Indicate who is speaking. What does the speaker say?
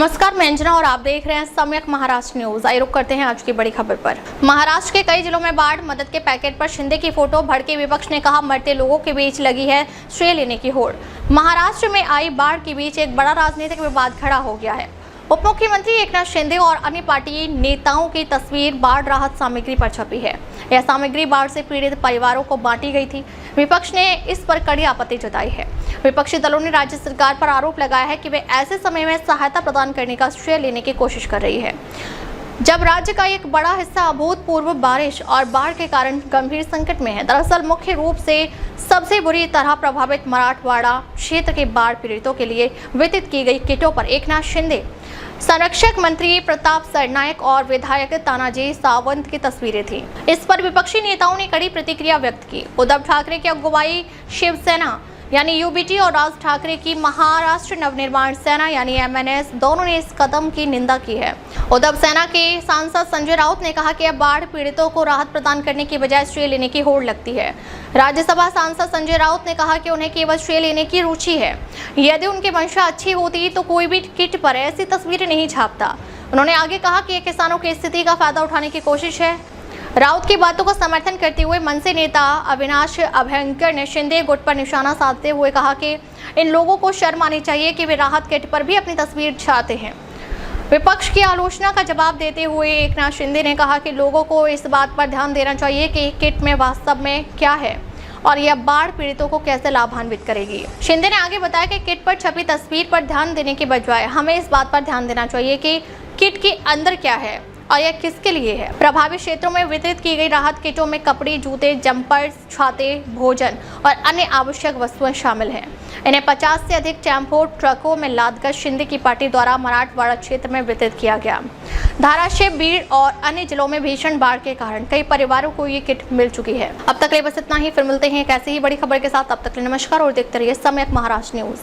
Speaker 1: नमस्कार, मैं अंजना और आप देख रहे हैं सम्यक महाराष्ट्र न्यूज। आइए रुक करते हैं आज की बड़ी खबर पर। महाराष्ट्र के कई जिलों में बाढ़, मदद के पैकेट पर शिंदे की फोटो, भड़के विपक्ष ने कहा मरते लोगों के बीच लगी है श्रेय लेने की होड़। महाराष्ट्र में आई बाढ़ के बीच एक बड़ा राजनीतिक विवाद खड़ा हो गया है। उप मुख्यमंत्री एकनाथ शिंदे और अन्य पार्टी नेताओं की तस्वीर बाढ़ राहत सामग्री पर छपी है। यह सामग्री बाढ़ से पीड़ित परिवारों को बांटी गई थी। विपक्ष ने इस पर कड़ी आपत्ति जताई है। विपक्षी दलों ने राज्य सरकार पर आरोप लगाया है कि वे ऐसे समय में सहायता प्रदान करने का श्रेय लेने की कोशिश कर रही है, जब राज्य का एक बड़ा हिस्सा अभूतपूर्व बारिश और बाढ़ के कारण गंभीर संकट में है। दरअसल मुख्य रूप से सबसे बुरी तरह प्रभावित मराठवाड़ा क्षेत्र के बाढ़ पीड़ितों के लिए वितरित की गई किटों पर एकनाथ शिंदे, संरक्षक मंत्री प्रताप सरनायक और विधायक तानाजी सावंत की तस्वीरें थीं। इस पर विपक्षी नेताओं ने कड़ी प्रतिक्रिया व्यक्त की। उद्धव ठाकरे की अगुवाई शिवसेना यानी यूबीटी और राज ठाकरे की महाराष्ट्र नवनिर्माण सेना यानी एमएनएस दोनों ने इस कदम की निंदा की है। उद्धव सेना के सांसद संजय राउत ने कहा कि अब बाढ़ पीड़ितों को राहत प्रदान करने की बजाय श्रेय लेने की होड़ लगती है। राज्यसभा सांसद संजय राउत ने कहा कि उन्हें केवल श्रेय लेने की रुचि है। यदि उनकी मंशा अच्छी होती तो कोई भी किट पर ऐसी तस्वीरें नहीं छापता। उन्होंने आगे कहा कि यह किसानों की स्थिति का फायदा उठाने की कोशिश है। राउत की बातों का समर्थन करते हुए मनसे नेता अविनाश अभ्यंकर ने शिंदे गुट पर निशाना साधते हुए कहा कि इन लोगों को शर्म आनी चाहिए कि वे राहत किट पर भी अपनी तस्वीर चाहते हैं। विपक्ष की आलोचना का जवाब देते हुए एकनाथ शिंदे ने कहा कि लोगों को इस बात पर ध्यान देना चाहिए कि किट में वास्तव में क्या है और यह बाढ़ पीड़ितों को कैसे लाभान्वित करेगी। शिंदे ने आगे बताया कि किट पर छपी तस्वीर पर ध्यान देने के बजाय हमें इस बात पर ध्यान देना चाहिए कि किट के अंदर क्या है और यह किसके लिए है। प्रभावित क्षेत्रों में वितरित की गई राहत किटों में कपड़े, जूते, जंपर्स, छाते, भोजन और अन्य आवश्यक वस्तुएं शामिल हैं। इन्हें 50 से अधिक टेम्पो ट्रकों में लादकर शिंदे की पार्टी द्वारा मराठवाड़ा क्षेत्र में वितरित किया गया। धाराशिव, बीड़ और अन्य जिलों में भीषण बाढ़ के कारण कई परिवारों को ये किट मिल चुकी है। अब तक के लिए बस इतना ही। फिर मिलते हैं एक ऐसी ही बड़ी खबर के साथ। तब तक के लिए नमस्कार और देखते रहिए सम्यक महाराष्ट्र न्यूज।